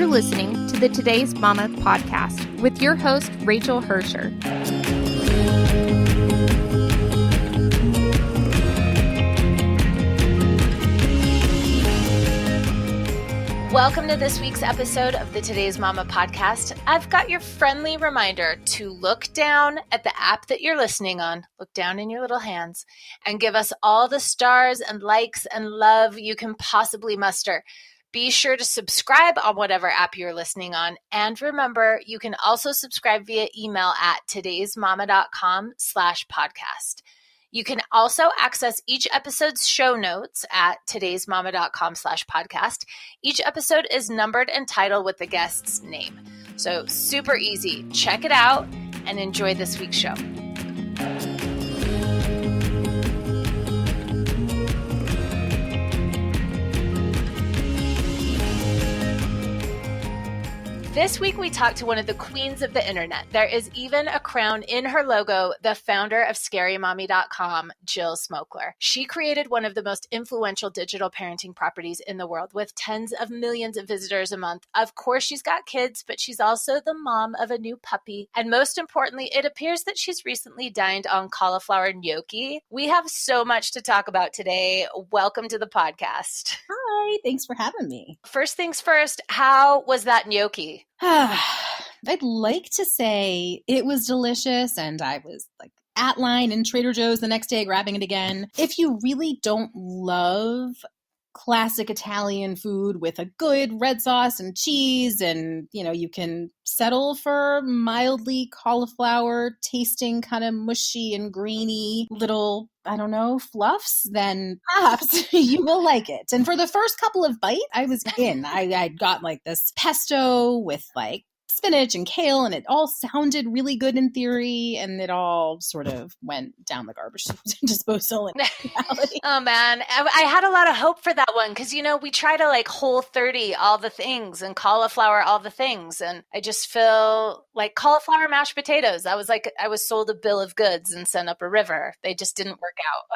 listening to the Today's Mama podcast with your host, Rachel Hersher. Welcome to this week's episode of the Today's Mama podcast. I've got your friendly reminder to look down at the app that you're listening on, look down in your little hands, and give us all the stars and likes and love you can possibly muster. Be sure to subscribe on whatever app you're listening on. And remember, you can also subscribe via email at todaysmama.com/podcast. You can also access each episode's show notes at todaysmama.com/podcast. Each episode is numbered and titled with the guest's name. So super easy. Check it out and enjoy this week's show. This week, we talked to one of the queens of the internet. There is even a crown in her logo, the founder of ScaryMommy.com, Jill Smokler. She created one of the most influential digital parenting properties in the world with tens of millions of visitors a month. Of course, she's got kids, but she's also the mom of a new puppy. And most importantly, it appears that she's recently dined on cauliflower gnocchi. We have so much to talk about today. Welcome to the podcast. Hi, thanks for having me. First things first, how was that gnocchi? I'd like to say it was delicious and I was like at line in Trader Joe's the next day grabbing it again. If you really don't love classic Italian food with a good red sauce and cheese and, you can settle for mildly cauliflower tasting kind of mushy and grainy little, fluffs, then perhaps you will like it. And for the first couple of bites, I was in. I got like this pesto with like spinach and kale, and it all sounded really good in theory, and it all sort of went down the garbage disposal in reality. Oh man, I had a lot of hope for that one because, we try to like Whole30 all the things and cauliflower all the things, and I just feel like cauliflower mashed potatoes. I was sold a bill of goods and sent up a river. They just didn't work out.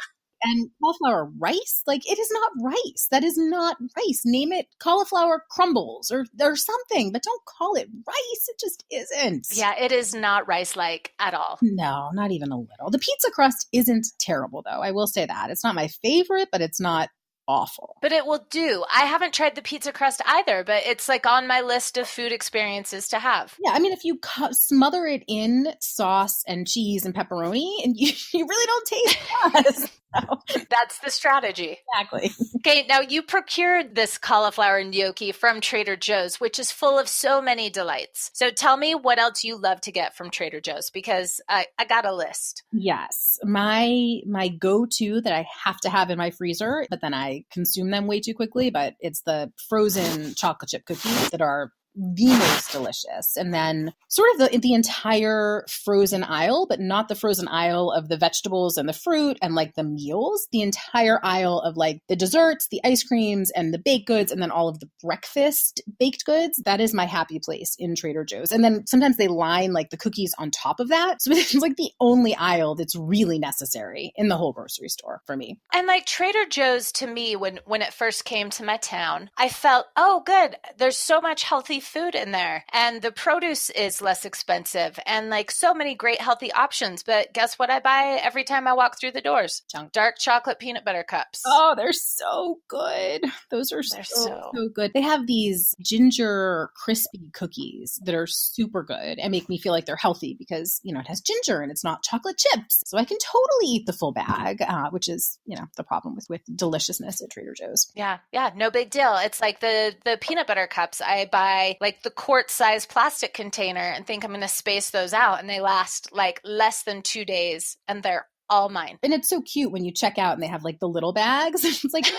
And cauliflower rice? Like, it is not rice. That is not rice. Name it cauliflower crumbles or something, but don't call it rice. It just isn't. Yeah, it is not rice-like at all. No, not even a little. The pizza crust isn't terrible, though. I will say that. It's not my favorite, but it's not awful. But it will do. I haven't tried the pizza crust either, but it's like on my list of food experiences to have. Yeah, I mean, if you smother it in sauce and cheese and pepperoni, and you really don't taste it. So. That's the strategy. Exactly. Okay, now you procured this cauliflower gnocchi from Trader Joe's, which is full of so many delights. So tell me what else you love to get from Trader Joe's, because I got a list. Yes. My go-to that I have to have in my freezer, but then I consume them way too quickly, but it's the frozen chocolate chip cookies that are the most delicious. And then sort of the entire frozen aisle, but not the frozen aisle of the vegetables and the fruit and like the meals, the entire aisle of like the desserts, the ice creams and the baked goods, and then all of the breakfast baked goods. That is my happy place in Trader Joe's. And then sometimes they line like the cookies on top of that. So it's like the only aisle that's really necessary in the whole grocery store for me. And like Trader Joe's, to me, when it first came to my town, I felt, oh, good, there's so much healthy food in there, and the produce is less expensive, and like so many great healthy options. But guess what I buy every time I walk through the doors? Junk. Dark chocolate peanut butter cups. Oh, they're so good. Those are so good. They have these ginger crispy cookies that are super good and make me feel like they're healthy because, it has ginger and it's not chocolate chips. So I can totally eat the full bag, which is, the problem with deliciousness at Trader Joe's. Yeah, no big deal. It's like the peanut butter cups. I buy like the quart-sized plastic container and think I'm going to space those out, and they last like less than 2 days, and they're all mine. And it's so cute when you check out and they have like the little bags. It's like a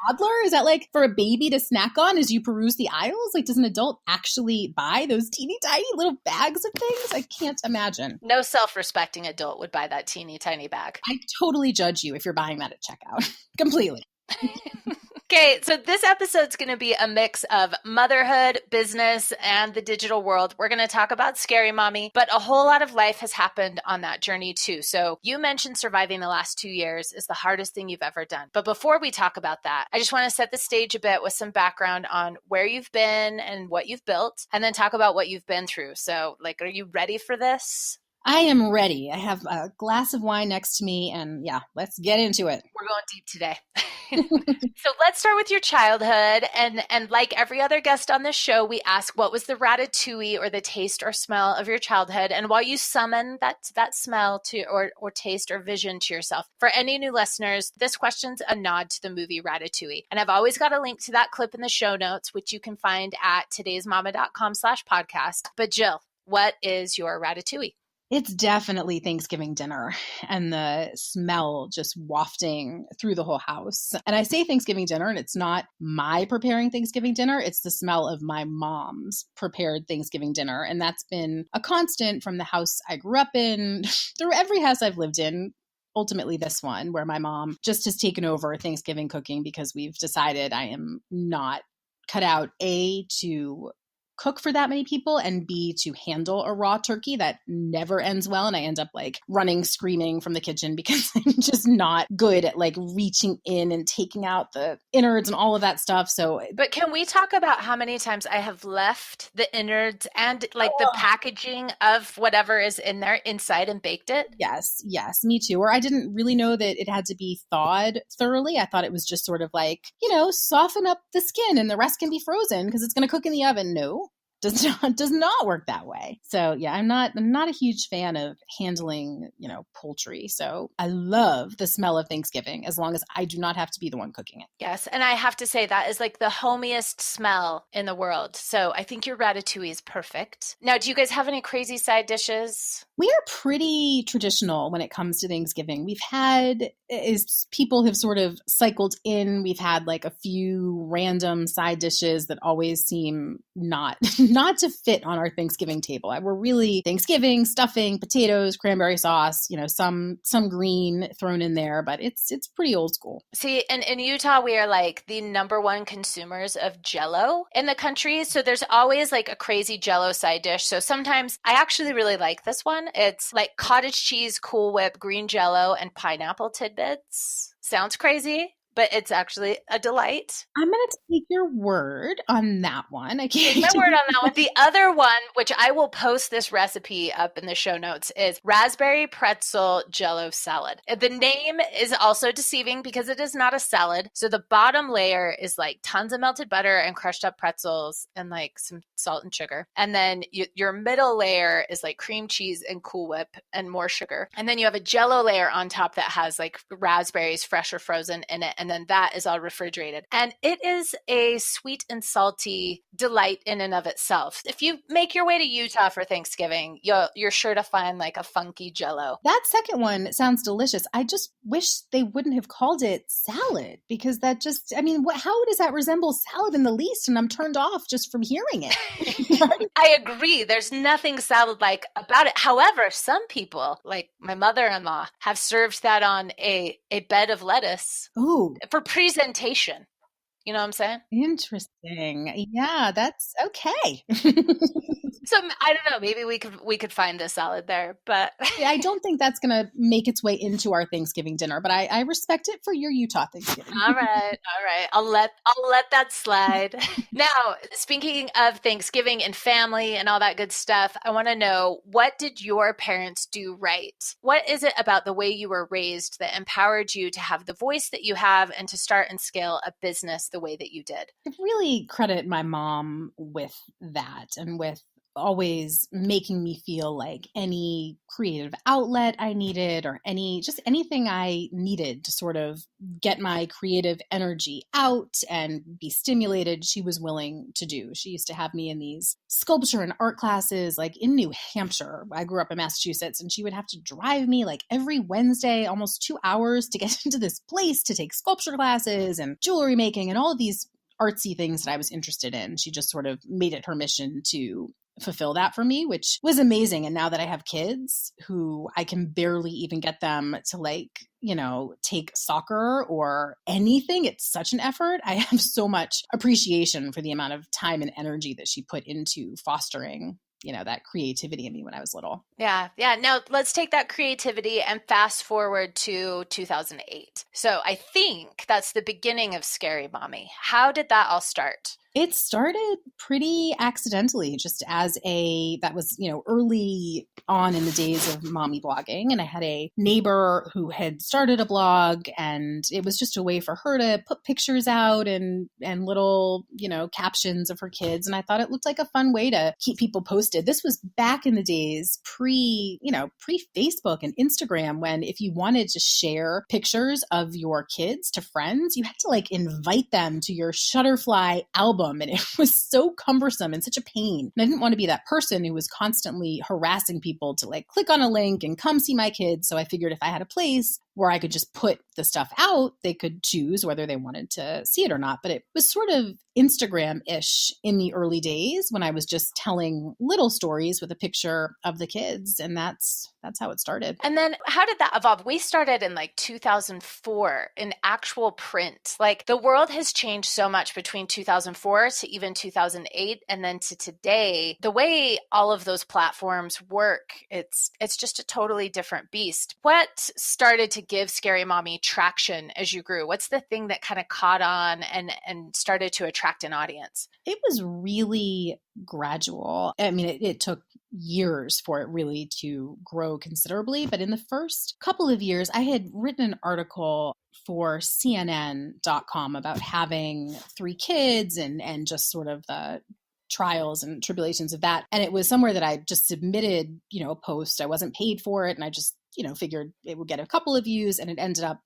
toddler. Is that like for a baby to snack on as you peruse the aisles? Like, does an adult actually buy those teeny tiny little bags of things? I can't imagine. No self-respecting adult would buy that teeny tiny bag. I totally judge you if you're buying that at checkout. Completely. Okay, so this episode's going to be a mix of motherhood, business, and the digital world. We're going to talk about Scary Mommy, but a whole lot of life has happened on that journey too. So you mentioned surviving the last 2 years is the hardest thing you've ever done. But before we talk about that, I just want to set the stage a bit with some background on where you've been and what you've built, and then talk about what you've been through. So, like, are you ready for this? I am ready. I have a glass of wine next to me, and yeah, let's get into it. We're going deep today. So let's start with your childhood. And like every other guest on this show, we ask, what was the ratatouille or the taste or smell of your childhood? And while you summon that smell to or taste or vision to yourself, for any new listeners, this question's a nod to the movie Ratatouille. And I've always got a link to that clip in the show notes, which you can find at todaysmama.com/podcast. But Jill, what is your ratatouille? It's definitely Thanksgiving dinner and the smell just wafting through the whole house. And I say Thanksgiving dinner, and it's not my preparing Thanksgiving dinner. It's the smell of my mom's prepared Thanksgiving dinner. And that's been a constant from the house I grew up in, through every house I've lived in. Ultimately, this one, where my mom just has taken over Thanksgiving cooking because we've decided I am not cut out, A, to cook for that many people, and B, to handle a raw turkey that never ends well. And I end up like running, screaming from the kitchen because I'm just not good at like reaching in and taking out the innards and all of that stuff. So, but can we talk about how many times I have left the innards and like the packaging of whatever is in there inside and baked it? Yes, me too. Or I didn't really know that it had to be thawed thoroughly. I thought it was just sort of like, soften up the skin and the rest can be frozen because it's going to cook in the oven. No. Does not work that way. So yeah, I'm not a huge fan of handling, poultry. So I love the smell of Thanksgiving as long as I do not have to be the one cooking it. Yes. And I have to say that is like the homiest smell in the world. So I think your ratatouille is perfect. Now, do you guys have any crazy side dishes? We are pretty traditional when it comes to Thanksgiving. We've had, as people have sort of cycled in, we've had like a few random side dishes that always seem not to fit on our Thanksgiving table. We're really Thanksgiving, stuffing, potatoes, cranberry sauce, some green thrown in there, but it's pretty old school. See, in Utah, we are like the number one consumers of Jell-O in the country. So there's always like a crazy Jell-O side dish. So sometimes I actually really like this one. It's like cottage cheese, Cool Whip, green Jell-O, and pineapple tidbits. Sounds crazy, but it's actually a delight. I'm going to take your word on that one. I can't take my word on that one. The other one, which I will post this recipe up in the show notes, is raspberry pretzel Jell-O salad. The name is also deceiving because it is not a salad. So the bottom layer is like tons of melted butter and crushed up pretzels and like some salt and sugar. And then your middle layer is like cream cheese and Cool Whip and more sugar. And then you have a Jell-O layer on top that has like raspberries, fresh or frozen, in it. And then that is all refrigerated. And it is a sweet and salty delight in and of itself. If you make your way to Utah for Thanksgiving, you're sure to find like a funky Jell-O. That second one sounds delicious. I just wish they wouldn't have called it salad because that just, how does that resemble salad in the least? And I'm turned off just from hearing it. I agree. There's nothing salad-like about it. However, some people, like my mother-in-law, have served that on a bed of lettuce. Ooh. For presentation. You know what I'm saying? Interesting. Yeah, that's okay. So I don't know. Maybe we could find a salad there, but I don't think that's going to make its way into our Thanksgiving dinner. But I respect it for your Utah Thanksgiving. All right. I'll let that slide. Now, speaking of Thanksgiving and family and all that good stuff, I want to know, what did your parents do right? What is it about the way you were raised that empowered you to have the voice that you have and to start and scale a business the way that you did? I really credit my mom with that and with always making me feel like any creative outlet I needed or anything I needed to sort of get my creative energy out and be stimulated, she was willing to do. She used to have me in these sculpture and art classes like in New Hampshire. I grew up in Massachusetts, and she would have to drive me like every Wednesday, almost 2 hours to get into this place to take sculpture classes and jewelry making and all of these artsy things that I was interested in. She just sort of made it her mission to fulfill that for me, which was amazing. And now that I have kids who I can barely even get them to like, take soccer or anything, it's such an effort. I have so much appreciation for the amount of time and energy that she put into fostering that creativity in me when I was little. Yeah. Yeah. Now let's take that creativity and fast forward to 2008. So I think that's the beginning of Scary Mommy. How did that all start? It started pretty accidentally, just that was, early on in the days of mommy blogging. And I had a neighbor who had started a blog, and it was just a way for her to put pictures out and little, captions of her kids. And I thought it looked like a fun way to keep people posted. This was back in the days pre-Facebook and Instagram, when if you wanted to share pictures of your kids to friends, you had to like invite them to your Shutterfly album. And it was so cumbersome and such a pain. And I didn't want to be that person who was constantly harassing people to like click on a link and come see my kids. So I figured if I had a place where I could just put the stuff out, they could choose whether they wanted to see it or not. But it was sort of Instagram-ish in the early days when I was just telling little stories with a picture of the kids. And that's how it started. And then how did that evolve? We started in like 2004 in actual print. Like the world has changed so much between 2004 to even 2008 and then to today. The way all of those platforms work, it's just a totally different beast. What started to give Scary Mommy traction as you grew? What's the thing that kind of caught on and started to attract an audience? It was really gradual. I mean, it took years for it really to grow considerably. But in the first couple of years, I had written an article for CNN.com about having 3 kids and just sort of the trials and tribulations of that. And it was somewhere that I just submitted, a post. I wasn't paid for it. And I just, figured it would get a couple of views, and it ended up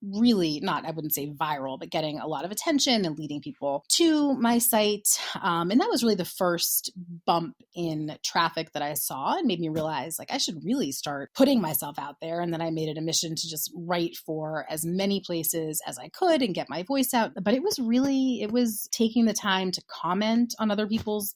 really not, I wouldn't say viral, but getting a lot of attention and leading people to my site. And that was really the first bump in traffic that I saw, and made me realize like I should really start putting myself out there. And then I made it a mission to just write for as many places as I could and get my voice out. But it was taking the time to comment on other people's,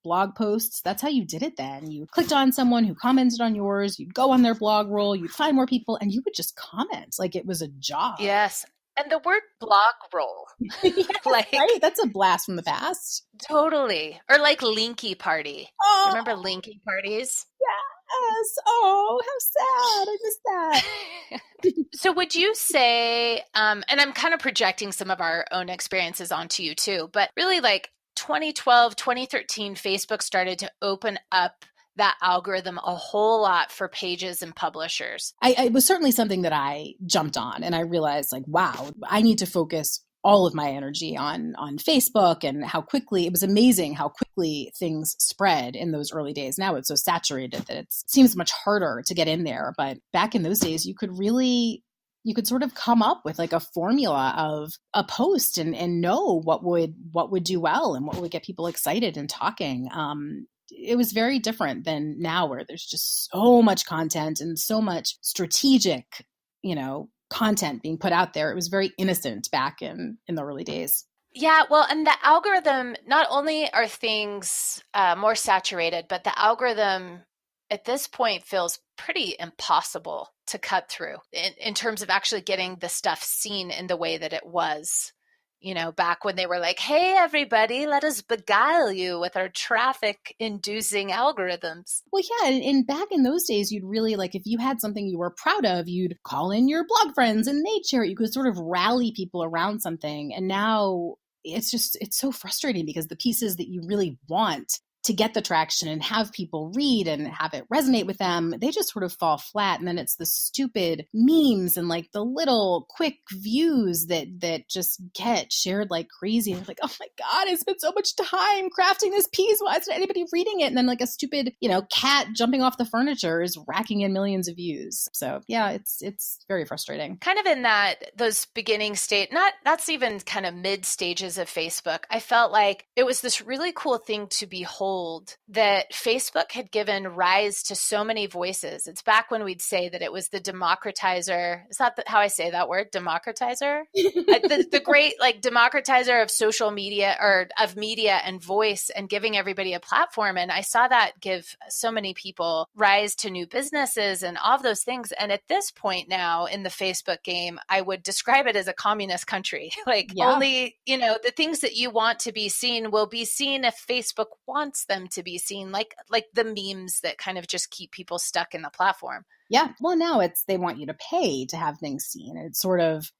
blog posts. That's how you did it then. You clicked on someone who commented on yours, you'd go on their blog roll, you'd find more people, and you would just comment like it was a job. Yes. And the word blog roll. Yes, right? That's a blast from the past. Totally. Or like Linky Party. Oh, do you remember Linky parties? Yes. Oh, how sad. I missed that. So would you say, and I'm kind of projecting some of our own experiences onto you too, but really like 2012, 2013, Facebook started to open up that algorithm a whole lot for pages and publishers. It was certainly something that I jumped on, and I realized like, wow, I need to focus all of my energy on Facebook. And it was amazing how quickly things spread in those early days. Now it's so saturated that it seems much harder to get in there. But back in those days, you could sort of come up with like a formula of a post and know what would do well and what would get people excited and talking. It was very different than now, where there's just so much content and so much strategic, content being put out there. It was very innocent back in the early days. Yeah, well, and the algorithm, not only are things more saturated, but the algorithm at this point feels pretty impossible to cut through in terms of actually getting the stuff seen in the way that it was, back when they were like, hey, everybody, let us beguile you with our traffic inducing algorithms. Well, yeah. And back in those days, you'd really like, if you had something you were proud of, you'd call in your blog friends and they'd share it. You could sort of rally people around something. And now it's so frustrating because the pieces that you really want to get the traction and have people read and have it resonate with them, they just sort of fall flat. And then it's the stupid memes and like the little quick views that just get shared like crazy. And like, oh my God, I spent so much time crafting this piece. Why isn't anybody reading it? And then like a stupid, cat jumping off the furniture is racking in millions of views. So yeah, it's very frustrating. Kind of in those beginning state, that's even kind of mid stages of Facebook, I felt like it was this really cool thing to behold told that Facebook had given rise to so many voices. It's back when we'd say that it was the democratizer. Is that how I say that word? Democratizer? The great like democratizer of social media or of media and voice and giving everybody a platform. And I saw that give so many people rise to new businesses and all of those things. And at this point now in the Facebook game, I would describe it as a communist country. Like only, the things that you want to be seen will be seen if Facebook wants them to be seen, like the memes that kind of just keep people stuck in the platform. Yeah. Well, now they want you to pay to have things seen. It's sort of,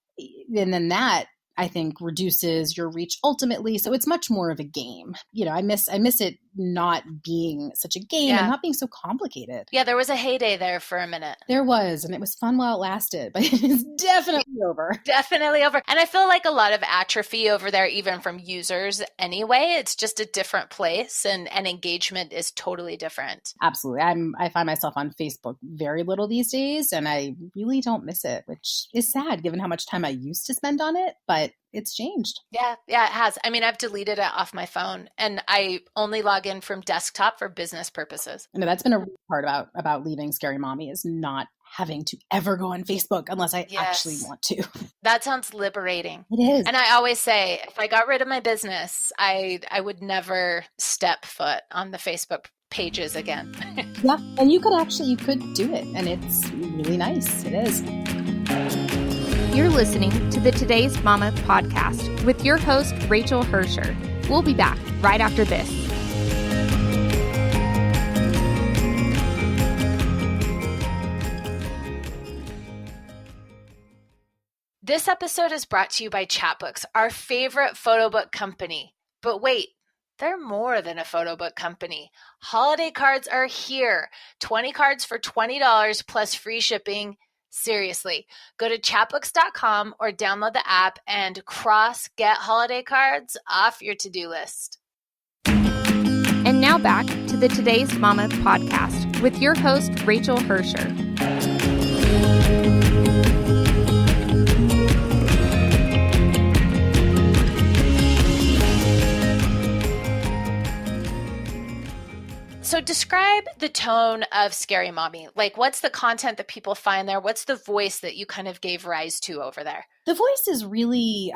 and then that I think reduces your reach ultimately. So it's much more of a game. I miss it not being such a game and not being so complicated. Yeah, there was a heyday there for a minute. There was, and it was fun while it lasted, but it is definitely over. Definitely over. And I feel like a lot of atrophy over there, even from users anyway. It's just a different place and engagement is totally different. Absolutely. I find myself on Facebook very little these days, and I really don't miss it, which is sad given how much time I used to spend on it, but it's changed. Yeah, it has. I mean, I've deleted it off my phone and I only log in from desktop for business purposes. I know that's been a part about leaving Scary Mommy is not having to ever go on Facebook unless I actually want to. That sounds liberating. It is. And I always say, if I got rid of my business, I would never step foot on the Facebook pages again. Yeah, and you could do it, and it's really nice. It is. You're listening to the Today's Mama podcast with your host, Rachel Hersher. We'll be back right after this. This episode is brought to you by Chatbooks, our favorite photo book company. But wait, they're more than a photo book company. Holiday cards are here. 20 cards for $20 plus free shipping. Seriously, go to chatbooks.com or download the app and get holiday cards off your to-do list. And now back to the Today's Mama podcast with your host, Rachel Hersher. So describe the tone of Scary Mommy. Like, what's the content that people find there? What's the voice that you kind of gave rise to over there? The voice is really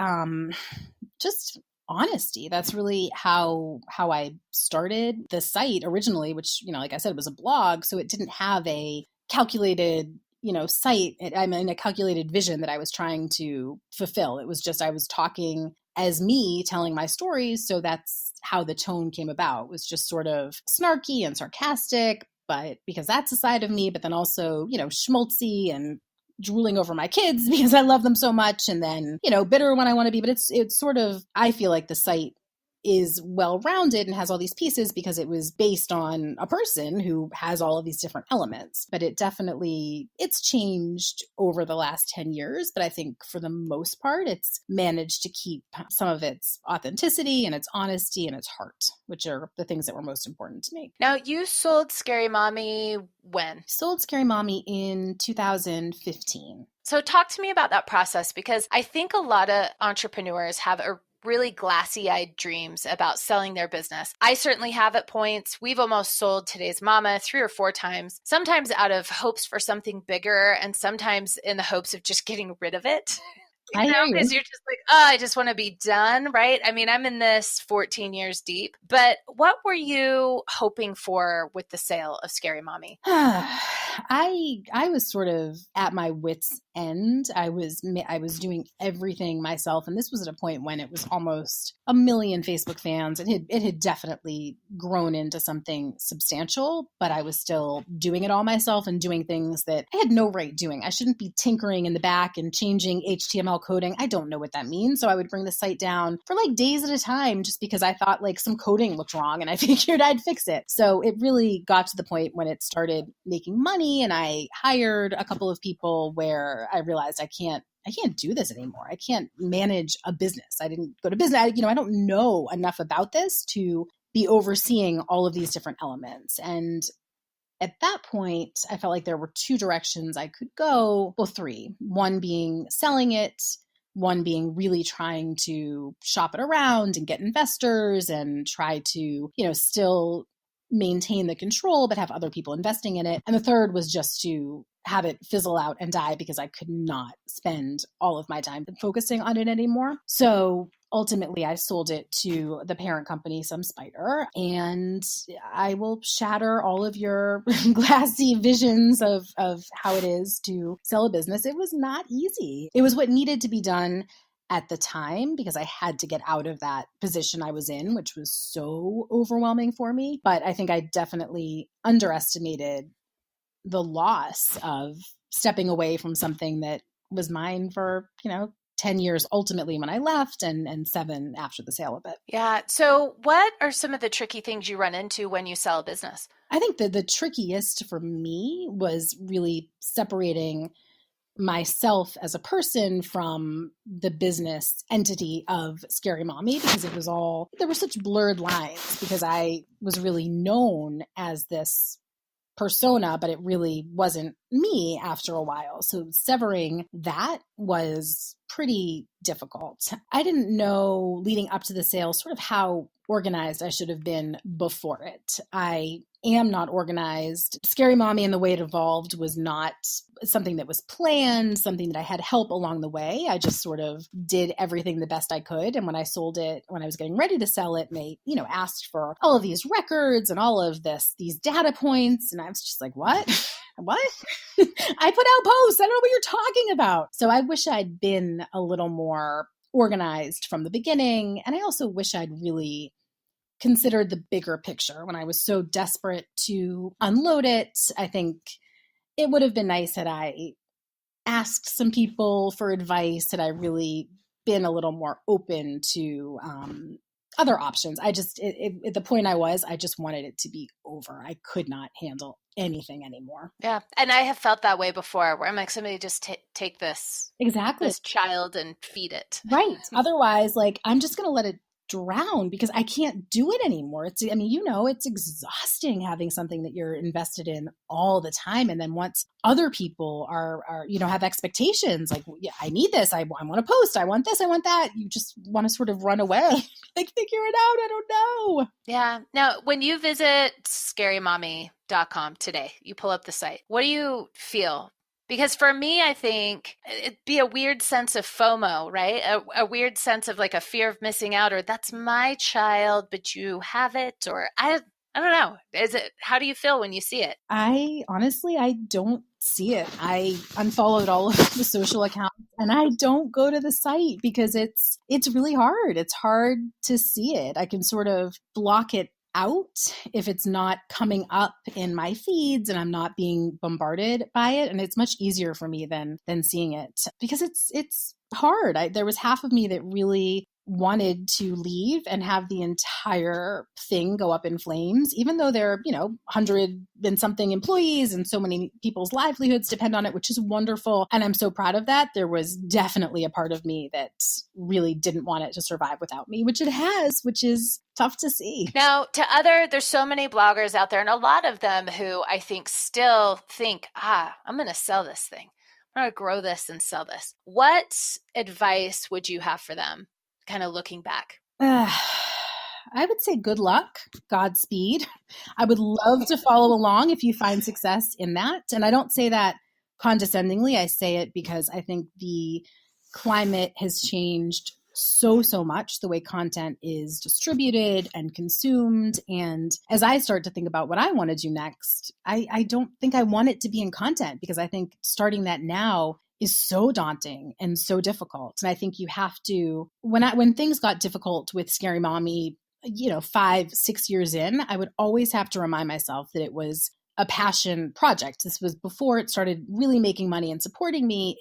just honesty. That's really how I started the site originally, which, like I said, it was a blog. So it didn't have a calculated, site. I mean, a calculated vision that I was trying to fulfill. It was just, I was talking as me telling my stories. So that's how the tone came about. It was just sort of snarky and sarcastic, but because that's a side of me, but then also, schmaltzy and drooling over my kids because I love them so much. And then, bitter when I want to be, but it's sort of, I feel like the site is well-rounded and has all these pieces because it was based on a person who has all of these different elements. But it's changed over the last 10 years. But I think for the most part, it's managed to keep some of its authenticity and its honesty and its heart, which are the things that were most important to me. Now, you sold Scary Mommy when? Sold Scary Mommy in 2015. So talk to me about that process, because I think a lot of entrepreneurs have a really glassy-eyed dreams about selling their business. I certainly have at points. We've almost sold Today's Mama 3 or 4 times, sometimes out of hopes for something bigger and sometimes in the hopes of just getting rid of it. Because you're just like, I just want to be done, right? I mean, I'm in this 14 years deep, but what were you hoping for with the sale of Scary Mommy? I was sort of at my wit's end. I was doing everything myself, and this was at a point when it was almost 1 million Facebook fans. It had definitely grown into something substantial, but I was still doing it all myself and doing things that I had no right doing. I shouldn't be tinkering in the back and changing HTML coding. I don't know what that means. So I would bring the site down for like days at a time just because I thought like some coding looked wrong and I figured I'd fix it. So it really got to the point when it started making money and I hired a couple of people where I realized I can't do this anymore. I can't manage a business. I didn't go to business. I don't know enough about this to be overseeing all of these different elements. And at that point, I felt like there were 2 directions I could go. Well, 3. One being selling it, One being really trying to shop it around and get investors and try to, still maintain the control, but have other people investing in it. And the third was just to have it fizzle out and die because I could not spend all of my time focusing on it anymore. So ultimately, I sold it to the parent company, Some Spider, and I will shatter all of your glassy visions of how it is to sell a business. It was not easy. It was what needed to be done at the time because I had to get out of that position I was in, which was so overwhelming for me. But I think I definitely underestimated the loss of stepping away from something that was mine for, 10 years ultimately when I left and 7 after the sale of it. Yeah. So what are some of the tricky things you run into when you sell a business? I think that the trickiest for me was really separating myself as a person from the business entity of Scary Mommy because there were such blurred lines because I was really known as this persona, but it really wasn't me after a while. So severing that was pretty difficult. I didn't know leading up to the sale sort of how organized I should have been before it. I am not organized. Scary Mommy and the way it evolved was not something that was planned, something that I had help along the way. I just sort of did everything the best I could. And when I sold it, when I was getting ready to sell it, they, asked for all of these records and all of these data points. And I was just like, what? What? I put out posts. I don't know what you're talking about. So I wish I'd been a little more organized from the beginning. And I also wish I'd really considered the bigger picture when I was so desperate to unload it. I think it would have been nice had I asked some people for advice, had I really been a little more open to other options. At the point I just wanted it to be over. I could not handle anything anymore. Yeah. And I have felt that way before where I'm like, somebody just take this child and feed it. Right. Otherwise, I'm just going to let it drown because I can't do it anymore. It's exhausting having something that you're invested in all the time. And then once other people are have expectations like, yeah, I need this. I want to post. I want this. I want that. You just want to sort of run away. Figure it out. I don't know. Yeah. Now, when you visit scarymommy.com today, you pull up the site, what do you feel? Because for me, I think it'd be a weird sense of FOMO, right? A weird sense of a fear of missing out, or that's my child, but you have it, or I don't know. How do you feel when you see it? I don't see it. I unfollowed all of the social accounts and I don't go to the site because it's really hard. It's hard to see it. I can sort of block it out if it's not coming up in my feeds and I'm not being bombarded by it. And it's much easier for me than seeing it because it's hard. There was half of me that really wanted to leave and have the entire thing go up in flames, even though there are, 100 and something employees and so many people's livelihoods depend on it, which is wonderful. And I'm so proud of that. There was definitely a part of me that really didn't want it to survive without me, which it has, which is tough to see. Now, there's so many bloggers out there and a lot of them who I think still think, I'm going to sell this thing. I'm going to grow this and sell this. What advice would you have for them? Kind of looking back? I would say good luck, Godspeed. I would love to follow along if you find success in that. And I don't say that condescendingly. I say it because I think the climate has changed so much, the way content is distributed and consumed. And as I start to think about what I want to do next, I don't think I want it to be in content because I think starting that now is so daunting and so difficult. And I think you have to, when things got difficult with Scary Mommy, 5-6 years in, I would always have to remind myself that it was a passion project. This was before it started really making money and supporting me.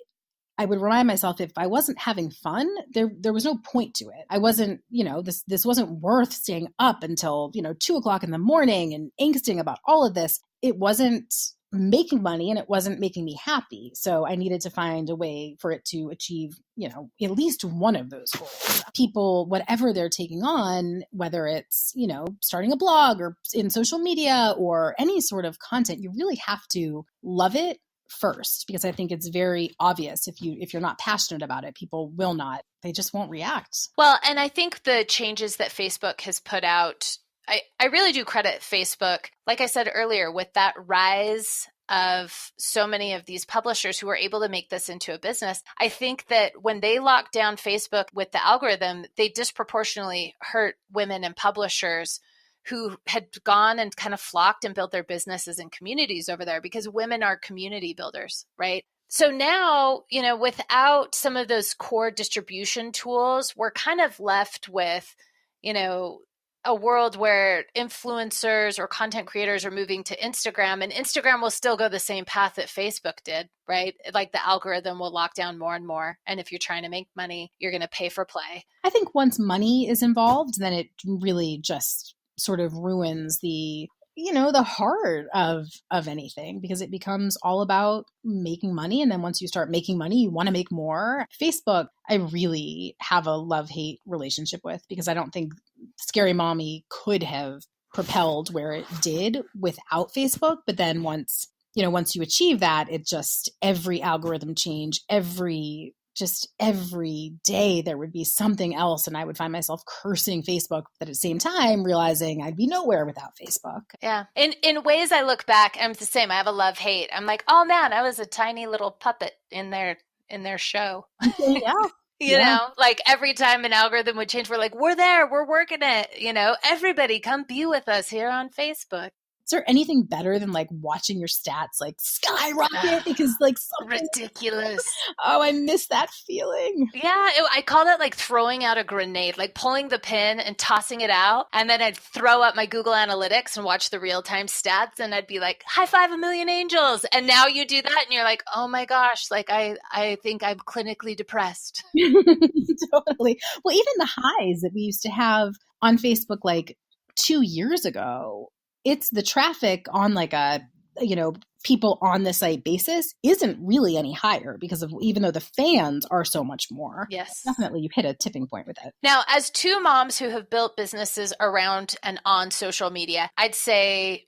I would remind myself if I wasn't having fun, there was no point to it. I wasn't, this wasn't worth staying up until, 2:00 in the morning and angsting about all of this. It wasn't making money and it wasn't making me happy. So I needed to find a way for it to achieve, at least one of those goals. People, whatever they're taking on, whether it's, starting a blog or in social media or any sort of content, you really have to love it first, because I think it's very obvious if you're not passionate about it, people will not, they just won't react. Well, and I think the changes that Facebook has put out, I really do credit Facebook, like I said earlier, with that rise of so many of these publishers who were able to make this into a business. I think that when they locked down Facebook with the algorithm, they disproportionately hurt women and publishers who had gone and kind of flocked and built their businesses and communities over there, because women are community builders, right? So now, without some of those core distribution tools, we're kind of left with, a world where influencers or content creators are moving to Instagram, and Instagram will still go the same path that Facebook did, right? Like the algorithm will lock down more and more. And if you're trying to make money, you're going to pay for play. I think once money is involved, then it really just sort of ruins the heart of anything, because it becomes all about making money. And then once you start making money, you want to make more. Facebook, I really have a love-hate relationship with, because I don't think Scary Mommy could have propelled where it did without Facebook. But then once you achieve that, it just, every algorithm change, every day there would be something else, and I would find myself cursing Facebook, but at the same time realizing I'd be nowhere without Facebook. Yeah. In ways I look back, I'm the same. I have a love-hate. I'm like, oh man, I was a tiny little puppet in their show. Yeah. You know, like every time an algorithm would change, we're like, we're there, we're working it. Everybody come be with us here on Facebook. Is there anything better than like watching your stats like skyrocket because like something ridiculous? Oh, I miss that feeling. Yeah, I called it like throwing out a grenade, like pulling the pin and tossing it out, and then I'd throw up my Google Analytics and watch the real-time stats, and I'd be like, high five a million angels. And now you do that and you're like, oh my gosh, like I think I'm clinically depressed. Totally. Well, even the highs that we used to have on Facebook like 2 years ago, it's the traffic on like a, people on the site basis isn't really any higher, because of, even though the fans are so much more. Yes. Definitely you've hit a tipping point with it. Now, as two moms who have built businesses around and on social media, I'd say,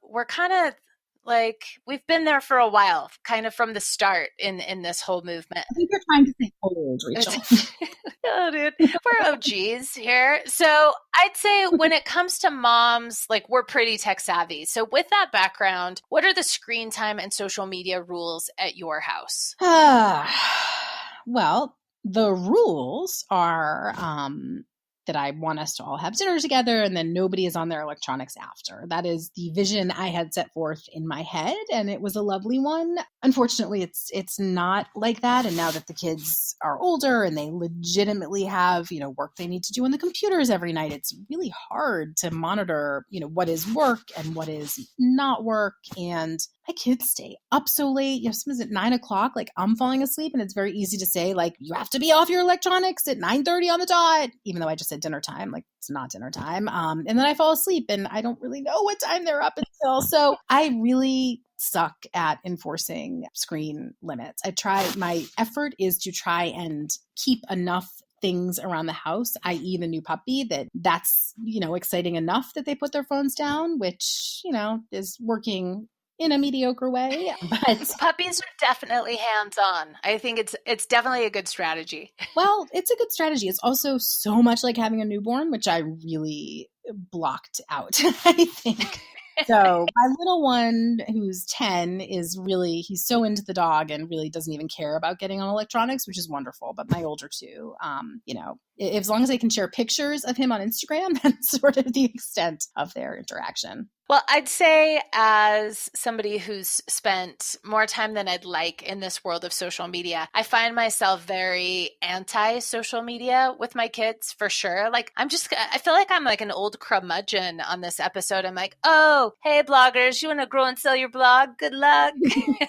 we're kind of like, we've been there for a while, kind of from the start in this whole movement. I think you're trying to say old, Rachel. Oh, dude, we're OGs here. So I'd say when it comes to moms, like we're pretty tech savvy. So with that background, what are the screen time and social media rules at your house? Well, the rules are that I want us to all have dinner together and then nobody is on their electronics after. That is the vision I had set forth in my head, and it was a lovely one. Unfortunately, it's not like that. And now that the kids are older and they legitimately have, work they need to do on the computers every night, it's really hard to monitor, what is work and what is not work. And my kids stay up so late. Sometimes at 9:00, like I'm falling asleep, and it's very easy to say, like, you have to be off your electronics at 9:30 on the dot, even though I just said dinner time, like it's not dinner time. And then I fall asleep and I don't really know what time they're up until. So I really suck at enforcing screen limits. My effort is to try and keep enough things around the house, i.e. the new puppy, that's, exciting enough that they put their phones down, which, is working in a mediocre way. But puppies are definitely hands-on. I think it's definitely a good strategy. Well, it's a good strategy. It's also so much like having a newborn, which I really blocked out, I think. So my little one, who's 10, he's so into the dog and really doesn't even care about getting on electronics, which is wonderful. But my older two, as long as they can share pictures of him on Instagram, that's sort of the extent of their interaction. Well, I'd say as somebody who's spent more time than I'd like in this world of social media, I find myself very anti-social media with my kids, for sure. Like I feel like I'm like an old curmudgeon on this episode. I'm like, oh, hey, bloggers, you want to grow and sell your blog? Good luck.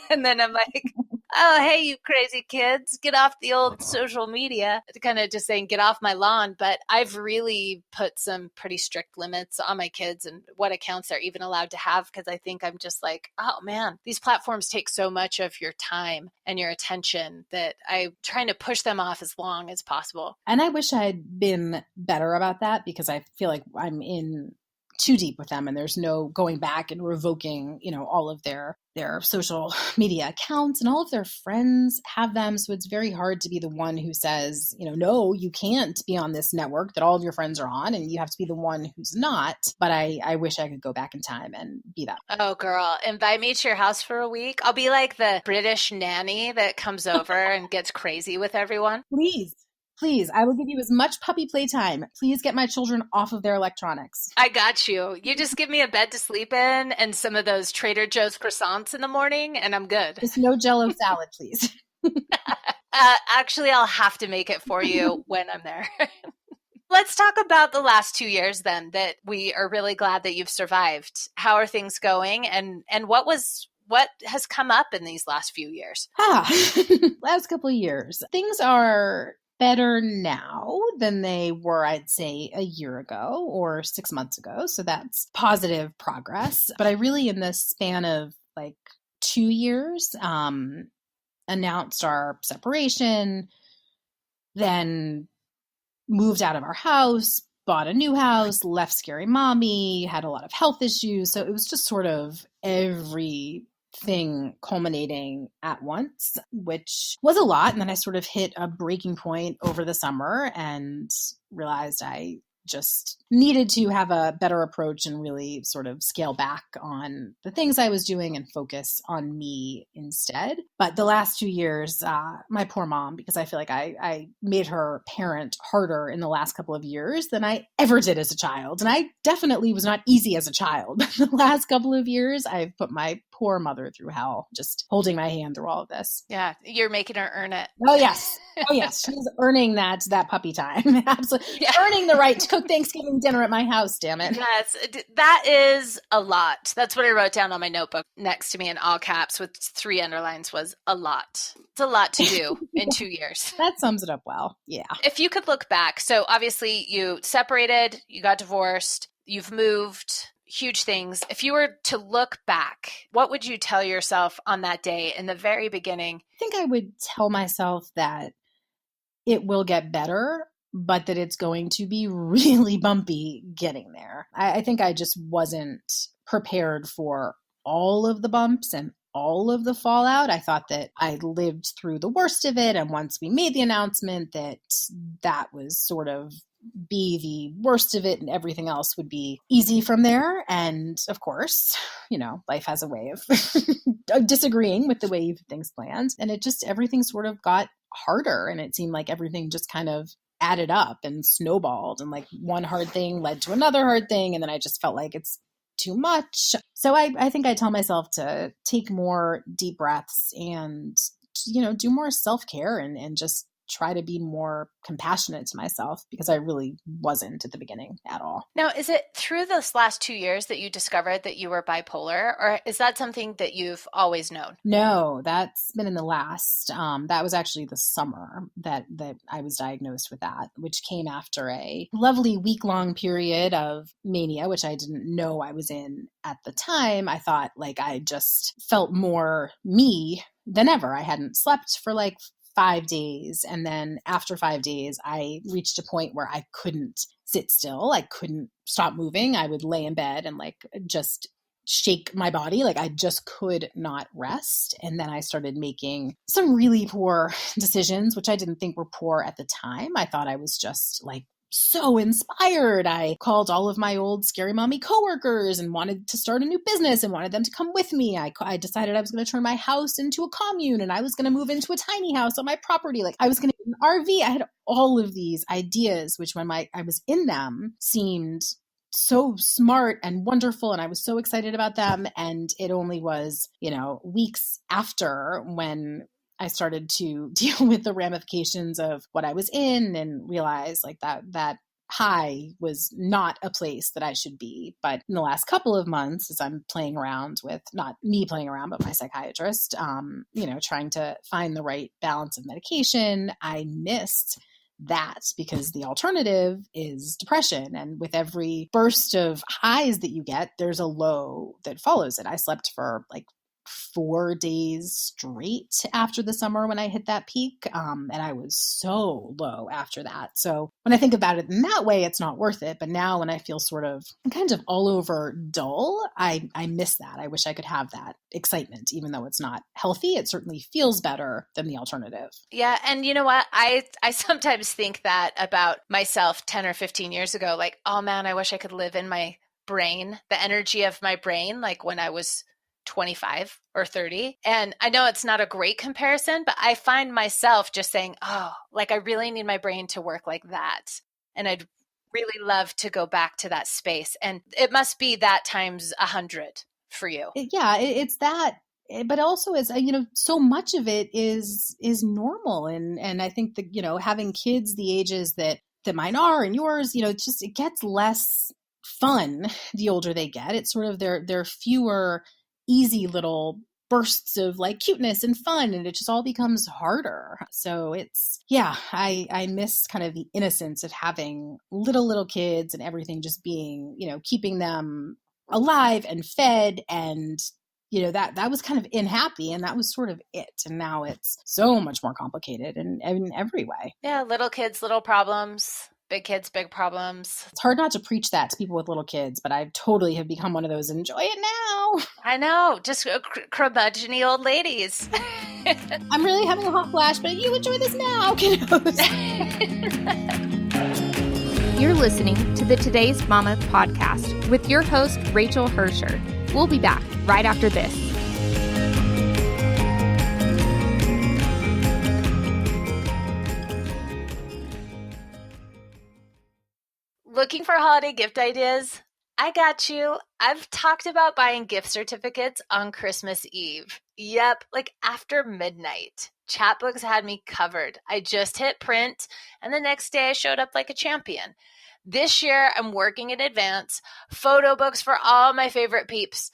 And then I'm like, oh, hey, you crazy kids, get off the old social media. Kind of just saying, get off my lawn. But I've really put some pretty strict limits on my kids and what accounts they're even allowed to have, because I think I'm just like, oh man, these platforms take so much of your time and your attention that I'm trying to push them off as long as possible. And I wish I'd been better about that, because I feel like I'm in too deep with them and there's no going back and revoking, all of their social media accounts, and all of their friends have them. So it's very hard to be the one who says, no, you can't be on this network that all of your friends are on, and you have to be the one who's not. But I wish I could go back in time and be that. Oh, girl, invite me to your house for a week. I'll be like the British nanny that comes over and gets crazy with everyone. Please, I will give you as much puppy playtime. Please get my children off of their electronics. I got you. You just give me a bed to sleep in and some of those Trader Joe's croissants in the morning, and I'm good. Just no Jell-O salad, please. Actually, I'll have to make it for you when I'm there. Let's talk about the last 2 years then, that we are really glad that you've survived. How are things going, and what has come up in these last few years? Last couple of years. Things are better now than they were, I'd say, a year ago or 6 months ago. So that's positive progress. But I really, in the span of 2 years, announced our separation, then moved out of our house, bought a new house, left Scary Mommy, had a lot of health issues. So it was just sort of everything culminating at once, which was a lot. And then I sort of hit a breaking point over the summer and realized I just needed to have a better approach and really sort of scale back on the things I was doing and focus on me instead. But the last 2 years, my poor mom, because I feel like I made her parent harder in the last couple of years than I ever did as a child. And I definitely was not easy as a child. The last couple of years, I've put my poor mother through hell, just holding my hand through all of this. Yeah, you're making her earn it. Oh, yes. She's earning that puppy time. Absolutely. Yeah. Earning the right to cook Thanksgiving dinner at my house, damn it. Yes, that is a lot. That's what I wrote down on my notebook next to me in all caps with 3 underlines was a lot. It's a lot to do in 2 years. That sums it up well. Yeah. If you could look back, so obviously you separated, you got divorced, you've moved, huge things. If you were to look back, what would you tell yourself on that day in the very beginning? I think I would tell myself that it will get better, but that it's going to be really bumpy getting there. I think I just wasn't prepared for all of the bumps and all of the fallout. I thought that I lived through the worst of it. And once we made the announcement that was sort of be the worst of it and everything else would be easy from there. And of course, life has a way of disagreeing with the way you've things planned. And everything sort of got harder. And it seemed like everything just kind of added up and snowballed. And one hard thing led to another hard thing. And then I just felt like it's too much. So I think I tell myself to take more deep breaths and, do more self-care and just try to be more compassionate to myself, because I really wasn't at the beginning at all. Now, is it through this last 2 years that you discovered that you were bipolar, or is that something that you've always known? No, that's been in the last, that was actually the summer that I was diagnosed with that, which came after a lovely week-long period of mania, which I didn't know I was in at the time. I thought I just felt more me than ever. I hadn't slept for 5 days. And then after 5 days, I reached a point where I couldn't sit still. I couldn't stop moving. I would lay in bed and just shake my body. I just could not rest. And then I started making some really poor decisions, which I didn't think were poor at the time. I thought I was just so inspired. I called all of my old Scary Mommy coworkers and wanted to start a new business and wanted them to come with me. I decided I was going to turn my house into a commune and I was going to move into a tiny house on my property. I was going to get an RV. I had all of these ideas, which when I was in them seemed so smart and wonderful. And I was so excited about them. And it only was, weeks after when I started to deal with the ramifications of what I was in and realize that high was not a place that I should be. But in the last couple of months, as I'm playing around with, not me playing around, but my psychiatrist, trying to find the right balance of medication, I missed that because the alternative is depression. And with every burst of highs that you get, there's a low that follows it. I slept for 4 days straight after the summer when I hit that peak. And I was so low after that. So when I think about it in that way, it's not worth it. But now when I feel sort of kind of all over dull, I miss that. I wish I could have that excitement, even though it's not healthy. It certainly feels better than the alternative. Yeah. And you know what? I sometimes think that about myself 10 or 15 years ago, like, oh man, I wish I could live in my brain, the energy of my brain, like when I was 25 or 30. And I know it's not a great comparison, but I find myself just saying, oh, like I really need my brain to work like that. And I'd really love to go back to that space. And it must be that times 100 for you. It's that. But also, it's so much of it is normal, and I think that having kids the ages that mine are and yours, it gets less fun the older they get. It's sort of there are fewer easy little bursts of like cuteness and fun, and it just all becomes harder. So I miss kind of the innocence of having little kids and everything just being keeping them alive and fed, and that was kind of in happy, and that was sort of it. And now it's so much more complicated in every way. Yeah, little kids, little problems. Big kids, big problems. It's hard not to preach that to people with little kids, but I totally have become one of those enjoy it now. I know, just curmudgeon-y old ladies. I'm really having a hot flash, but you enjoy this now, kiddos. You're listening to the Today's Mama podcast with your host, Rachel Hersher. We'll be back right after this. Looking for holiday gift ideas? I got you. I've talked about buying gift certificates on Christmas Eve. Yep, like after midnight. Chatbooks had me covered. I just hit print, and the next day I showed up like a champion. This year, I'm working in advance. Photo books for all my favorite peeps.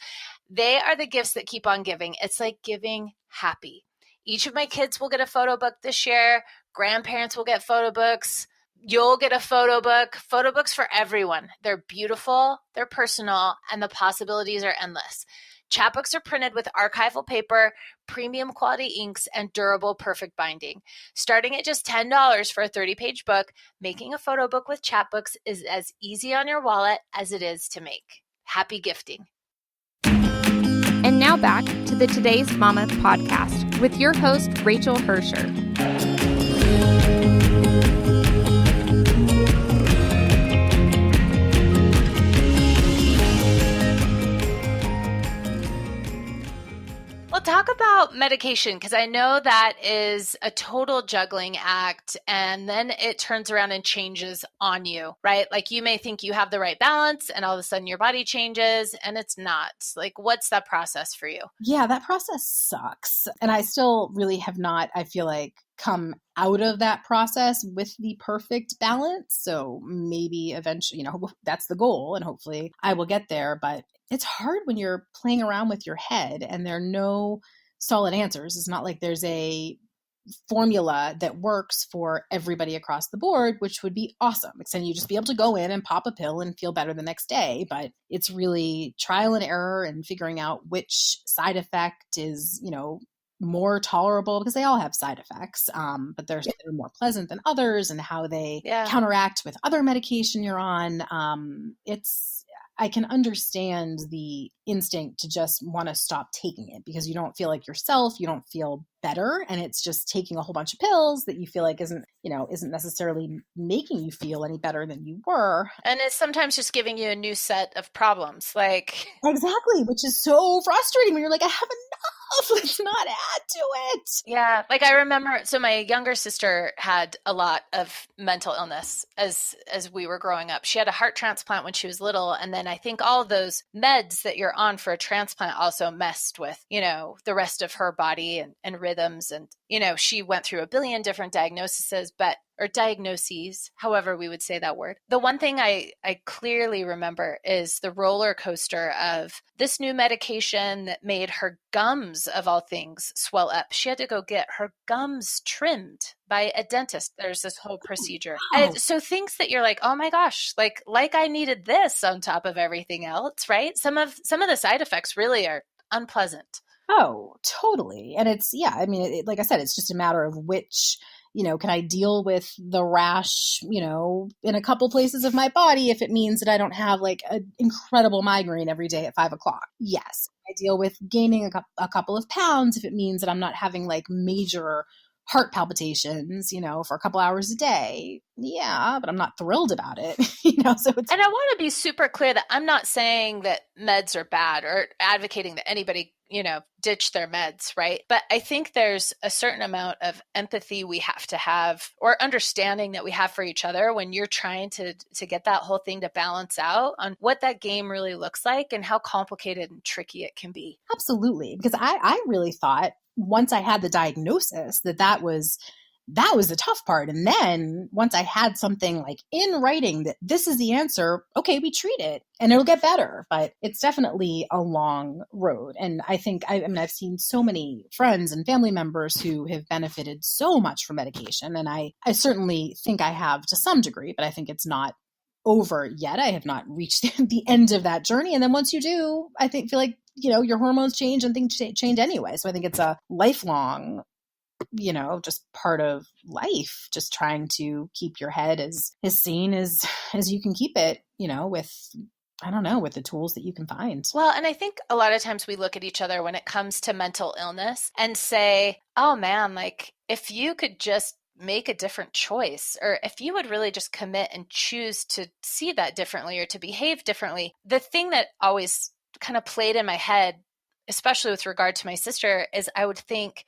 They are the gifts that keep on giving. It's like giving happy. Each of my kids will get a photo book this year. Grandparents will get photo books. You'll get a photo book. Photo books for everyone. They're beautiful, they're personal, and the possibilities are endless. Chapbooks are printed with archival paper, premium quality inks, and durable perfect binding. Starting at just $10 for a 30-page book, making a photo book with chapbooks is as easy on your wallet as it is to make. Happy gifting. And now back to the Today's Mama podcast with your host, Rachel Hersher. Well, talk about medication, because I know that is a total juggling act, and then it turns around and changes on you, right? Like you may think you have the right balance, and all of a sudden your body changes, and it's not. Like, what's that process for you? Yeah, that process sucks. And I still really have not, I feel like, come out of that process with the perfect balance. So maybe eventually, that's the goal, and hopefully I will get there. But it's hard when you're playing around with your head and there are no solid answers. It's not like there's a formula that works for everybody across the board, which would be awesome. Except you just be able to go in and pop a pill and feel better the next day. But it's really trial and error and figuring out which side effect is, more tolerable, because they all have side effects, but they're more pleasant than others, and how they counteract with other medication you're on. I can understand the instinct to just want to stop taking it because you don't feel like yourself, you don't feel better, and it's just taking a whole bunch of pills that you feel like isn't necessarily making you feel any better than you were. And it's sometimes just giving you a new set of problems. Like exactly, which is so frustrating when you're like, I have enough, let's not add to it. Yeah, like I remember, so my younger sister had a lot of mental illness as we were growing up. She had a heart transplant when she was little, and then I think all of those meds that you're on for a transplant also messed with, the rest of her body and rhythms. And, she went through a billion different diagnoses, however we would say that word. The one thing I clearly remember is the roller coaster of this new medication that made her gums, of all things, swell up. She had to go get her gums trimmed by a dentist. There's this whole procedure. Wow. So things that you're like, oh my gosh, like I needed this on top of everything else, right? Some of the side effects really are unpleasant. Oh, totally. And it's, yeah, I mean, like I said, it's just a matter of which, can I deal with the rash, in a couple places of my body if it means that I don't have like an incredible migraine every day at 5 o'clock? Yes. I deal with gaining a couple of pounds if it means that I'm not having like major heart palpitations, for a couple hours a day. Yeah, but I'm not thrilled about it, so it's. And I want to be super clear that I'm not saying that meds are bad or advocating that anybody, ditch their meds, right? But I think there's a certain amount of empathy we have or understanding that we have for each other when you're trying to get that whole thing to balance out on what that game really looks like and how complicated and tricky it can be. Absolutely. Because I really thought once I had the diagnosis that was the tough part. And then once I had something like in writing that this is the answer, okay, we treat it and it'll get better. But it's definitely a long road. And I think, I've seen so many friends and family members who have benefited so much from medication. And I certainly think I have to some degree, but I think it's not over yet. I have not reached the end of that journey. And then once you do, I feel like, your hormones change and things change anyway. So I think it's a lifelong, just part of life, just trying to keep your head as sane as you can keep it, with the tools that you can find. Well, and I think a lot of times we look at each other when it comes to mental illness and say, oh man, like if you could just make a different choice, or if you would really just commit and choose to see that differently or to behave differently. The thing that always kind of played in my head, especially with regard to my sister, is I would think,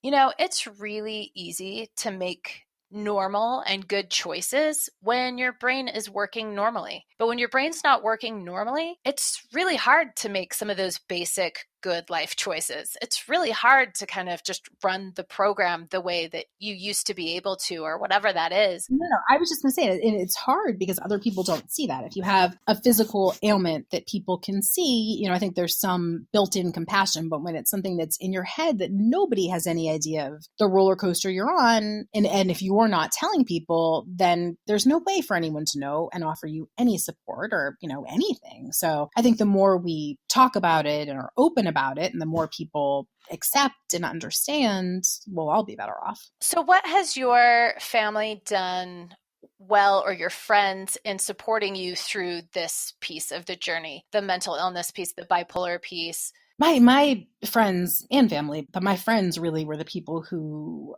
it's really easy to make normal and good choices when your brain is working normally. But when your brain's not working normally, it's really hard to make some of those basic good life choices. It's really hard to kind of just run the program the way that you used to be able to, or whatever that is. No, I was just going to say, and it's hard because other people don't see that. If you have a physical ailment that people can see, I think there's some built-in compassion, but when it's something that's in your head that nobody has any idea of the roller coaster you're on, and if you're not telling people, then there's no way for anyone to know and offer you any support or, anything. So I think the more we talk about it and are open about it, and the more people accept and understand, we'll all be better off. So what has your family done well, or your friends, in supporting you through this piece of the journey, the mental illness piece, the bipolar piece? My friends and family, but my friends really were the people who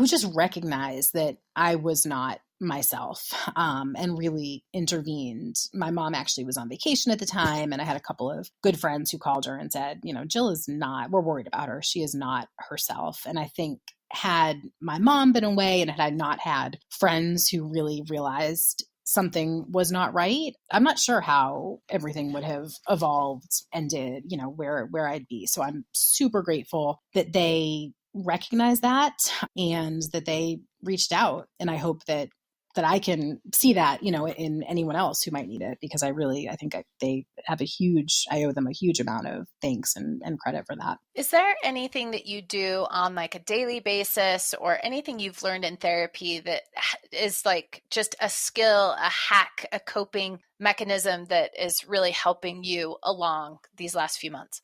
just recognized that I was not myself, and really intervened. My mom actually was on vacation at the time, and I had a couple of good friends who called her and said, Jill is not, we're worried about her. She is not herself. And I think had my mom been away and had I not had friends who really realized something was not right, I'm not sure how everything would have evolved and did, where I'd be. So I'm super grateful that they recognized that and that they reached out. And I hope that I can see that, in anyone else who might need it, because I think they have I owe them a huge amount of thanks and credit for that. Is there anything that you do on like a daily basis, or anything you've learned in therapy that is like just a skill, a hack, a coping mechanism that is really helping you along these last few months?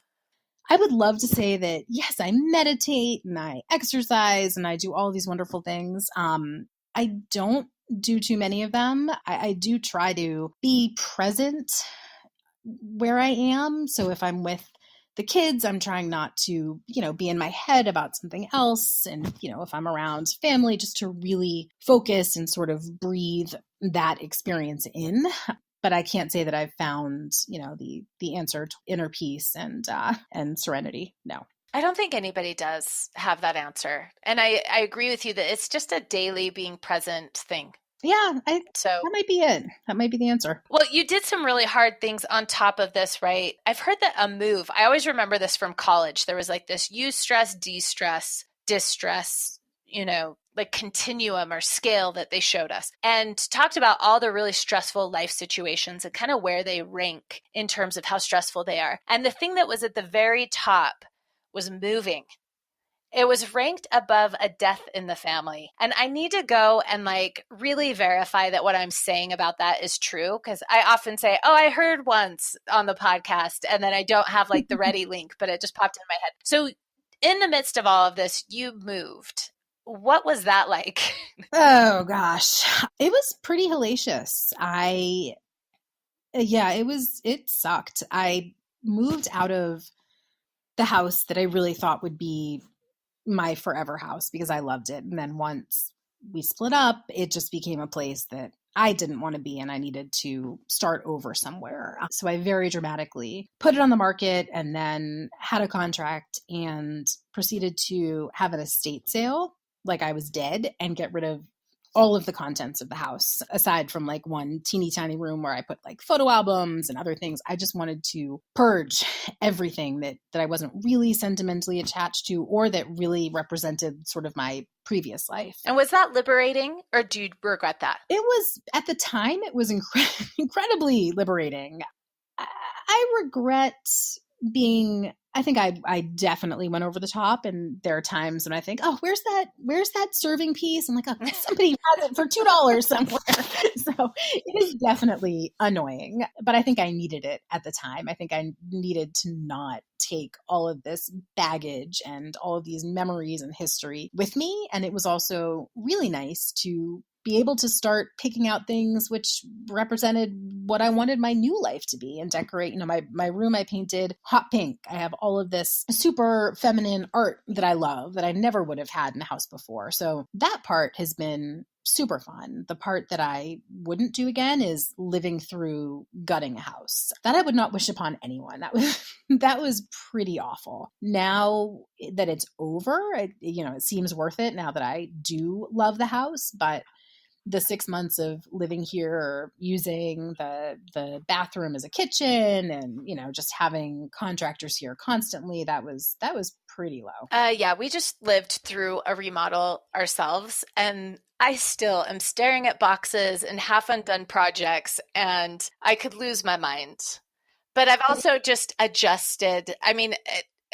I would love to say that, yes, I meditate and I exercise and I do all these wonderful things. I don't do too many of them. I do try to be present where I am. So if I'm with the kids, I'm trying not to, be in my head about something else. And, if I'm around family, just to really focus and sort of breathe that experience in. But I can't say that I've found, the answer to inner peace and serenity. No. I don't think anybody does have that answer. And I agree with you that it's just a daily being present thing. Yeah, that might be it. That might be the answer. Well, you did some really hard things on top of this, right? I've heard that a move, I always remember this from college. There was like this eustress, de-stress, distress, like continuum or scale that they showed us, and talked about all the really stressful life situations and kind of where they rank in terms of how stressful they are. And the thing that was at the very top was moving. It was ranked above a death in the family. And I need to go and like really verify that what I'm saying about that is true. Because I often say, oh, I heard once on the podcast, and then I don't have like the ready link, but it just popped in my head. So in the midst of all of this, you moved. What was that like? Oh gosh, it was pretty hellacious. It sucked. I moved out of the house that I really thought would be my forever house because I loved it. And then once we split up, it just became a place that I didn't want to be, and I needed to start over somewhere. So I very dramatically put it on the market and then had a contract and proceeded to have an estate sale like I was dead and get rid of all of the contents of the house, aside from like one teeny tiny room where I put like photo albums and other things. I just wanted to purge everything that I wasn't really sentimentally attached to or that really represented sort of my previous life. And was that liberating, or do you regret that? It was, at the time, it was incredibly liberating. I regret being, I think I definitely went over the top, and there are times when I think, oh, where's that serving piece? I'm like, oh, somebody has it for $2 somewhere. So it is definitely annoying, but I think I needed it at the time. I think I needed to not take all of this baggage and all of these memories and history with me. And it was also really nice to be able to start picking out things which represented what I wanted my new life to be and decorate. My room I painted hot pink. I have all of this super feminine art that I love that I never would have had in a house before. So that part has been super fun. The part that I wouldn't do again is living through gutting a house. That I would not wish upon anyone. That was pretty awful. Now that it's over, it seems worth it now that I do love the house, but the 6 months of living here, using the bathroom as a kitchen and, just having contractors here constantly, that was pretty low. Yeah, we just lived through a remodel ourselves, and I still am staring at boxes and half undone projects, and I could lose my mind. But I've also just adjusted,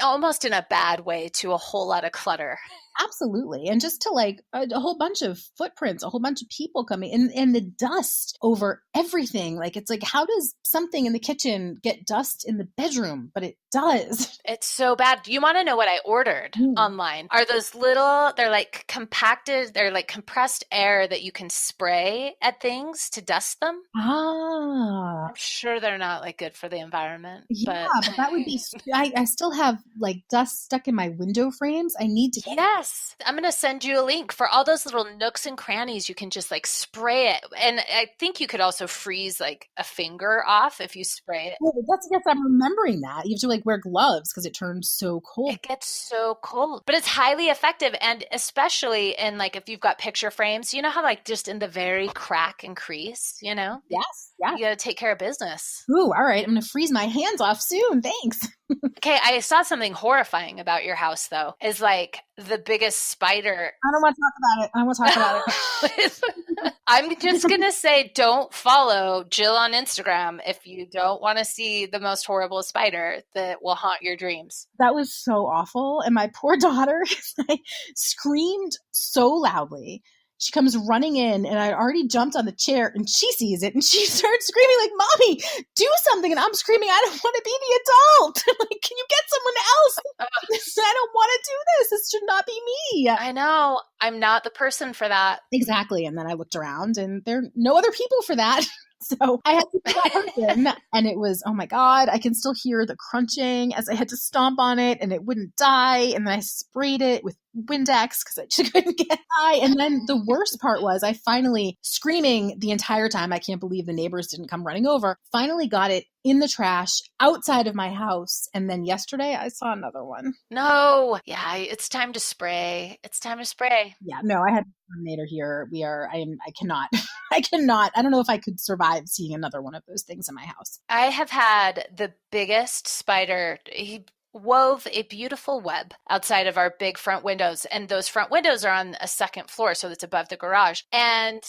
almost in a bad way, to a whole lot of clutter. Absolutely. And just to like a whole bunch of footprints, a whole bunch of people coming and the dust over everything. Like, it's like, how does something in the kitchen get dust in the bedroom? But it does. It's so bad. You want to know what I ordered online? Are those they're like compacted, they're like compressed air that you can spray at things to dust them. Ah. I'm sure they're not like good for the environment. Yeah, but that would be, I still have like dust stuck in my window frames. I need to get Yes. I'm going to send you a link for all those little nooks and crannies. You can just like spray it. And I think you could also freeze like a finger off if you spray it. Oh, yes, I'm remembering that. You have to like wear gloves because it turns so cold. It gets so cold, but it's highly effective. And especially in like, if you've got picture frames, you know how like just in the very crack and crease, Yes. Yeah. You got to take care of business. Ooh, all right. I'm going to freeze my hands off soon. Thanks. Okay, I saw something horrifying about your house, though, is like the biggest spider. I don't want to talk about it. I'm just going to say, don't follow Jill on Instagram if you don't want to see the most horrible spider that will haunt your dreams. That was so awful. And my poor daughter screamed so loudly. She comes running in, and I already jumped on the chair, and she sees it, and she starts screaming like, "Mommy, do something!" And I'm screaming, "I don't want to be the adult. Like, can you get someone else? I don't want to do this. This should not be me." I know. I'm not the person for that. Exactly. And then I looked around, and there are no other people for that. So I had to be that person, and it was, oh my God, I can still hear the crunching as I had to stomp on it, and it wouldn't die. And then I sprayed it with Windex because I just couldn't get high. And then the worst part was I finally, screaming the entire time, I can't believe the neighbors didn't come running over, finally got it in the trash outside of my house. And then yesterday I saw another one. No. Yeah, it's time to spray. It's time to spray. Yeah, no, I had a terminator here. I cannot. I don't know if I could survive seeing another one of those things in my house. I have had the biggest spider. He wove a beautiful web outside of our big front windows. And those front windows are on a second floor, so it's above the garage. And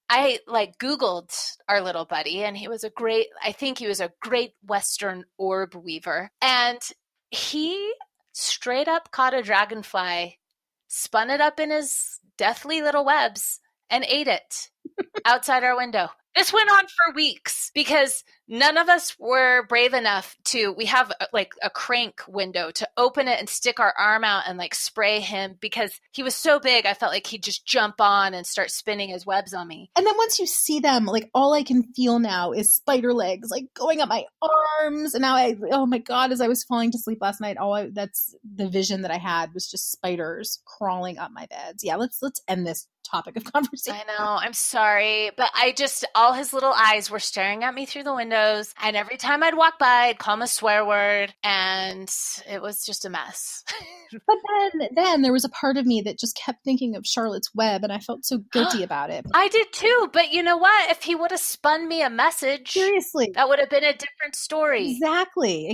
I like Googled our little buddy, and he was a great Western orb weaver. And he straight up caught a dragonfly spun it up in his deathly little webs, and ate it outside our window. This went on for weeks because none of us were brave enough we have like a crank window to open it and stick our arm out and like spray him because he was so big. I felt like he'd just jump on and start spinning his webs on me. And then once you see them, like all I can feel now is spider legs like going up my arms. And now oh my God, as I was falling to sleep last night, that's the vision that I had was just spiders crawling up my beds. Yeah, let's end this topic of conversation. I know. I'm sorry. But all his little eyes were staring at me through the windows. And every time I'd walk by, I'd call him a swear word. And it was just a mess. But then there was a part of me that just kept thinking of Charlotte's Web. And I felt so guilty about it. I did too. But you know what? If he would have spun me a message. Seriously. That would have been a different story. Exactly.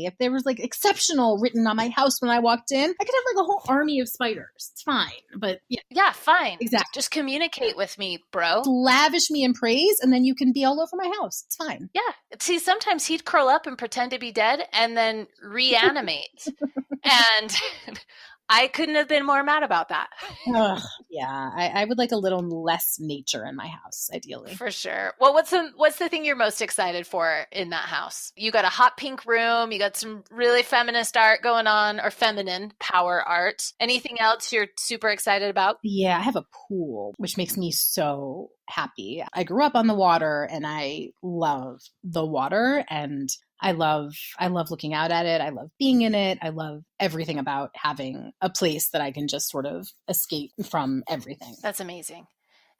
If there was like exceptional written on my house when I walked in, I could have like a whole army of spiders. It's fine. But yeah, fine. Exactly. Just communicate with me, bro. Lavish me in praise, and then you can be all over my house. It's fine. Yeah. See, sometimes he'd curl up and pretend to be dead and then reanimate. And I couldn't have been more mad about that. Ugh, yeah, I would like a little less nature in my house, ideally. For sure. Well, what's the thing you're most excited for in that house? You got a hot pink room. You got some really feminist art going on, or feminine power art. Anything else you're super excited about? Yeah, I have a pool, which makes me so happy. I grew up on the water and I love the water, and I love looking out at it. I love being in it. I love everything about having a place that I can just sort of escape from everything. That's amazing.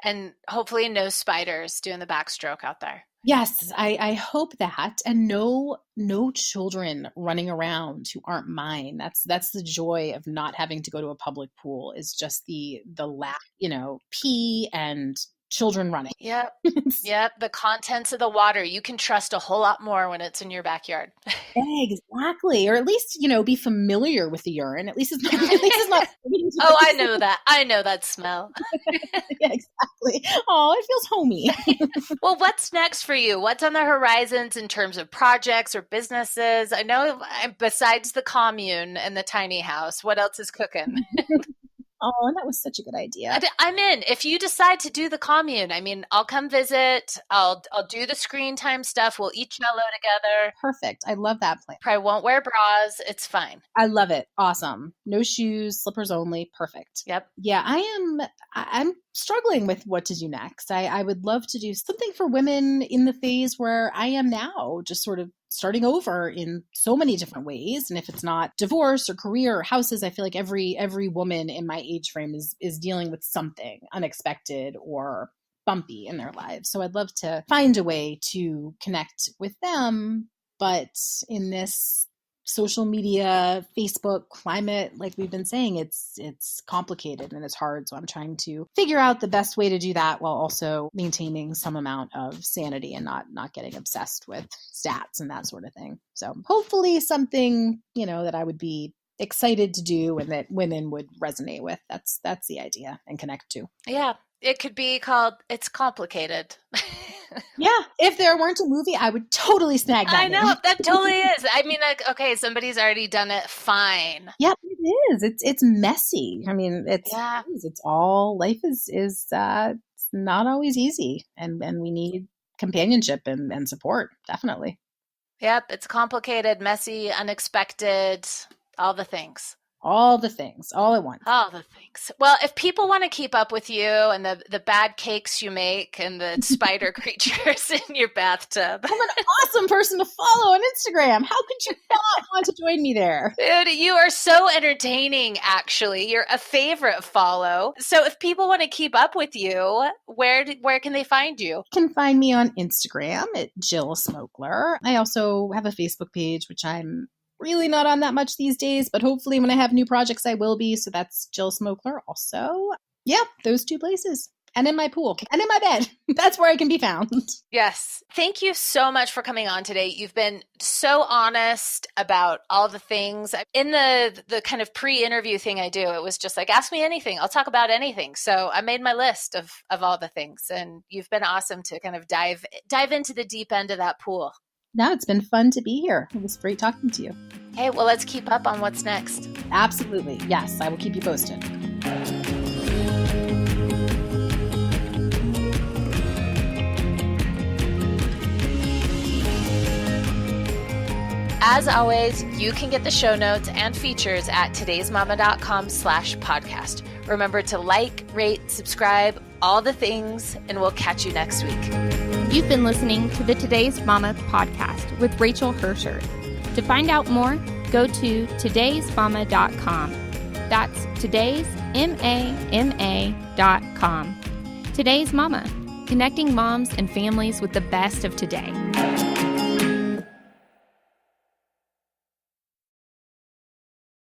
And hopefully no spiders doing the backstroke out there. Yes, I hope that. And no children running around who aren't mine. That's the joy of not having to go to a public pool, is just the lack, pee and children running. Yep. Yep. The contents of the water. You can trust a whole lot more when it's in your backyard. Exactly. Or at least, be familiar with the urine. At least it's not. Oh, I know that. I know that smell. Yeah, exactly. Oh, it feels homey. Well, what's next for you? What's on the horizons in terms of projects or businesses? I know besides the commune and the tiny house, what else is cooking? Oh, that was such a good idea. I'm in. If you decide to do the commune, I'll come visit. I'll do the screen time stuff. We'll eat Jell-O together. Perfect. I love that plan. Probably won't wear bras. It's fine. I love it. Awesome. No shoes, slippers only. Perfect. Yep. Yeah, I'm struggling with what to do next. I would love to do something for women in the phase where I am now, just sort of starting over in so many different ways. And if it's not divorce or career or houses, I feel like every woman in my age frame is dealing with something unexpected or bumpy in their lives. So I'd love to find a way to connect with them. But in this social media, Facebook climate, like we've been saying, it's complicated and it's hard. So I'm trying to figure out the best way to do that while also maintaining some amount of sanity and not getting obsessed with stats and that sort of thing. So hopefully something, that I would be excited to do and that women would resonate with. That's the idea and connect to. Yeah. It could be called It's Complicated. Yeah. If there weren't a movie, I would totally snag that. I know. name. That totally is. Okay, somebody's already done it. Fine. Yeah, it is. It's messy. It's all, life is not always easy. And we need companionship and support. Definitely. Yep. It's complicated, messy, unexpected, all the things. All the things, all at once. All the things. Well, if people want to keep up with you and the bad cakes you make and the spider creatures in your bathtub. I'm an awesome person to follow on Instagram. How could you not want to join me there? Dude, you are so entertaining, actually. You're a favorite follow. So if people want to keep up with you, where can they find you? You can find me on Instagram at Jill Smokler. I also have a Facebook page, which I'm really not on that much these days, but hopefully when I have new projects, I will be. So that's Jill Smokler also. Yeah, those two places. And in my pool. And in my bed. That's where I can be found. Yes. Thank you so much for coming on today. You've been so honest about all the things. In the kind of pre-interview thing I do, it was just like, ask me anything. I'll talk about anything. So I made my list of all the things. And you've been awesome to kind of dive into the deep end of that pool. No, it's been fun to be here. It was great talking to you. Hey, well, let's keep up on what's next. Absolutely. Yes, I will keep you posted. As always, you can get the show notes and features at today'smama.com/podcast. Remember to like, rate, subscribe, all the things, and we'll catch you next week. You've been listening to the Today's Mama podcast with Rachel Hersher. To find out more, go to today'smama.com. That's today's, MAMA.com. Today's Mama, connecting moms and families with the best of today.